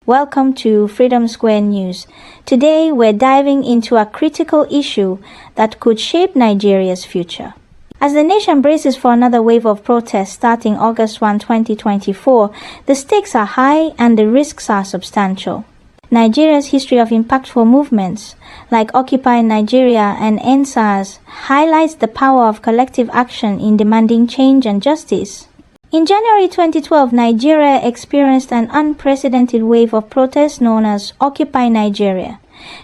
Welcome to Freedom Square News. Today we're diving into a critical issue that could shape Nigeria's future. As the nation braces for another wave of protests starting August 1, 2024, the stakes are high and the risks are substantial. Nigeria's history of impactful movements like Occupy Nigeria and End SARS highlights the power of collective action in demanding change and justice. In January 2012, Nigeria experienced an unprecedented wave of protests known as Occupy Nigeria,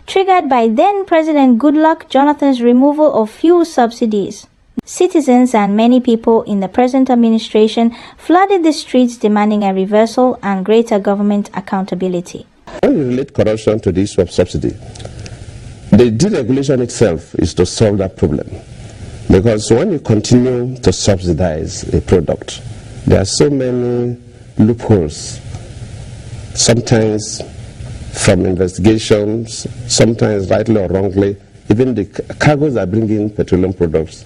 triggered by then-President Goodluck Jonathan's removal of fuel subsidies. Citizens and many people in the present administration flooded the streets demanding a reversal and greater government accountability. When you relate corruption to the issue of subsidy, the deregulation itself is to solve that problem. Because when you continue to subsidize a product, there are so many loopholes, sometimes from investigations, sometimes rightly or wrongly. Even the cargoes that bring in petroleum products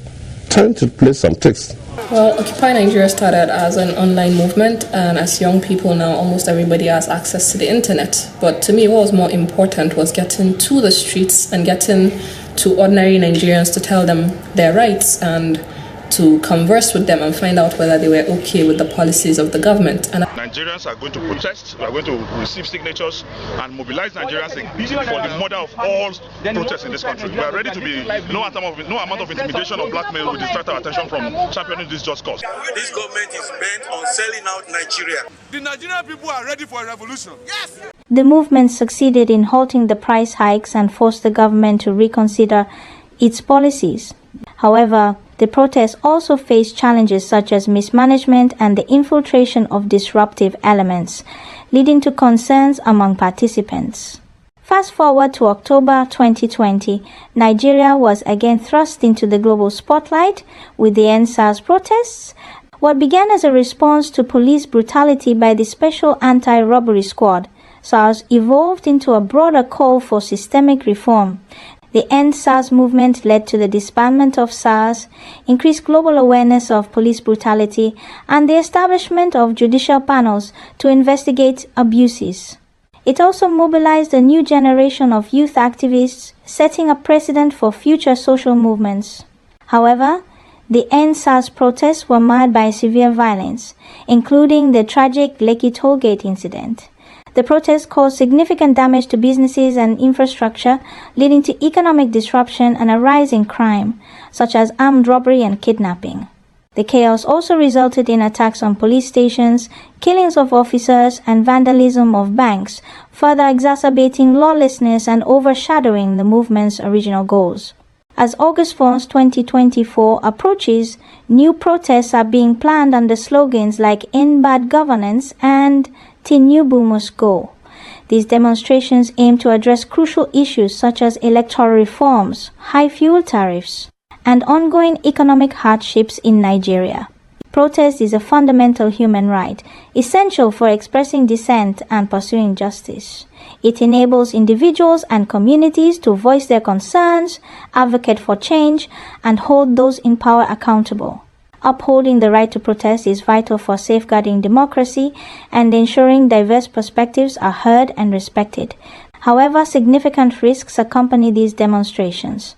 trying to play some tricks. Well, Occupy Nigeria started as an online movement, and as young people now, almost everybody has access to the internet. But to me, what was more important was getting to the streets and getting to ordinary Nigerians to tell them their rights and to converse with them and find out whether they were okay with the policies of the government. And Nigerians are going to protest, we are going to receive signatures and mobilize Nigerians for the mother of all protests in this country. We are ready to be, no amount of intimidation or blackmail will distract our attention from championing this just cause. This government is bent on selling out Nigeria. The Nigerian people are ready for a revolution. Yes! The movement succeeded in halting the price hikes and forced the government to reconsider its policies. However, the protests also faced challenges such as mismanagement and the infiltration of disruptive elements, leading to concerns among participants. Fast forward to October 2020, Nigeria was again thrust into the global spotlight with the End SARS protests. What began as a response to police brutality by the Special Anti-Robbery Squad, SARS evolved into a broader call for systemic reform. The End SARS movement led to the disbandment of SARS, increased global awareness of police brutality, and the establishment of judicial panels to investigate abuses. It also mobilized a new generation of youth activists, setting a precedent for future social movements. However, the End SARS protests were marred by severe violence, including the tragic Lekki Tollgate incident. The protests caused significant damage to businesses and infrastructure, leading to economic disruption and a rise in crime, such as armed robbery and kidnapping. The chaos also resulted in attacks on police stations, killings of officers, and vandalism of banks, further exacerbating lawlessness and overshadowing the movement's original goals. As August 1, 2024 approaches, new protests are being planned under slogans like End Bad Governance and Tinubu Must Go. These demonstrations aim to address crucial issues such as electoral reforms, high fuel tariffs, and ongoing economic hardships in Nigeria. Protest is a fundamental human right, essential for expressing dissent and pursuing justice. It enables individuals and communities to voice their concerns, advocate for change, and hold those in power accountable. Upholding the right to protest is vital for safeguarding democracy and ensuring diverse perspectives are heard and respected. However, significant risks accompany these demonstrations.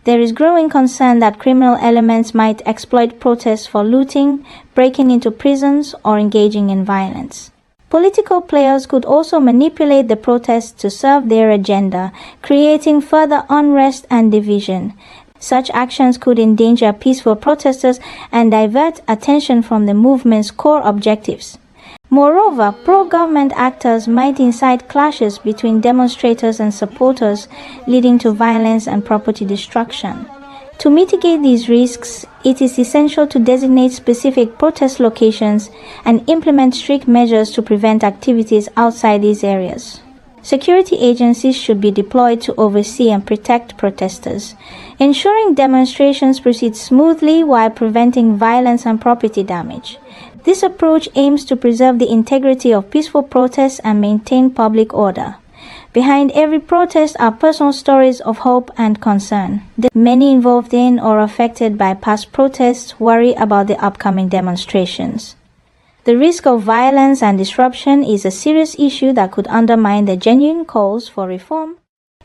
There is growing concern that criminal elements might exploit protests for looting, breaking into prisons, or engaging in violence. Political players could also manipulate the protests to serve their agenda, creating further unrest and division. Such actions could endanger peaceful protesters and divert attention from the movement's core objectives. Moreover, pro-government actors might incite clashes between demonstrators and supporters, leading to violence and property destruction. To mitigate these risks, it is essential to designate specific protest locations and implement strict measures to prevent activities outside these areas. Security agencies should be deployed to oversee and protect protesters, ensuring demonstrations proceed smoothly while preventing violence and property damage. This approach aims to preserve the integrity of peaceful protests and maintain public order. Behind every protest are personal stories of hope and concern. Many involved in or affected by past protests worry about the upcoming demonstrations. The risk of violence and disruption is a serious issue that could undermine the genuine calls for reform.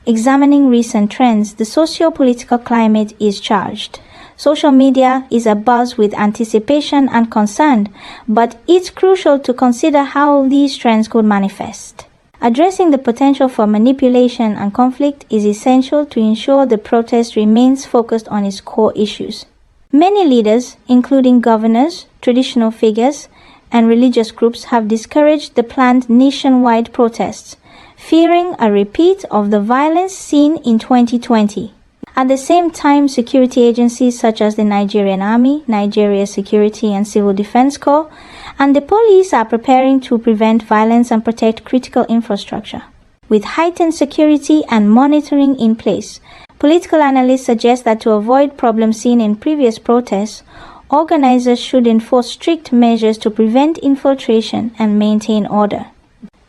Examining recent trends, the socio-political climate is charged. Social media is abuzz with anticipation and concern, but it's crucial to consider how these trends could manifest. Addressing the potential for manipulation and conflict is essential to ensure the protest remains focused on its core issues. Many leaders, including governors, traditional figures, and religious groups, have discouraged the planned nationwide protests, fearing a repeat of the violence seen in 2020. At the same time, security agencies such as the Nigerian Army, Nigeria Security and Civil Defense Corps, and the police are preparing to prevent violence and protect critical infrastructure. With heightened security and monitoring in place, political analysts suggest that to avoid problems seen in previous protests, organizers should enforce strict measures to prevent infiltration and maintain order.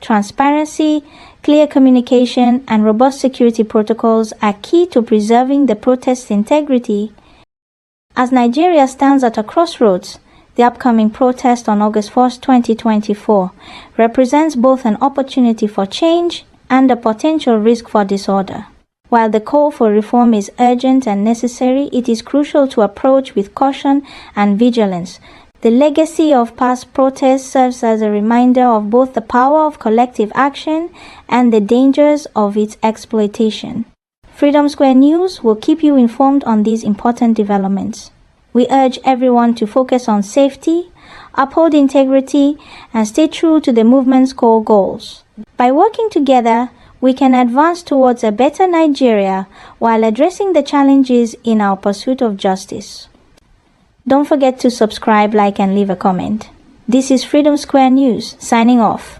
Transparency, clear communication, and robust security protocols are key to preserving the protest's integrity. As Nigeria stands at a crossroads, the upcoming protest on August 1, 2024, represents both an opportunity for change and a potential risk for disorder. While the call for reform is urgent and necessary, it is crucial to approach with caution and vigilance. The legacy of past protests serves as a reminder of both the power of collective action and the dangers of its exploitation. Freedom Square News will keep you informed on these important developments. We urge everyone to focus on safety, uphold integrity, and stay true to the movement's core goals. By working together, we can advance towards a better Nigeria while addressing the challenges in our pursuit of justice. Don't forget to subscribe, like, and leave a comment. This is Freedom Square News, signing off.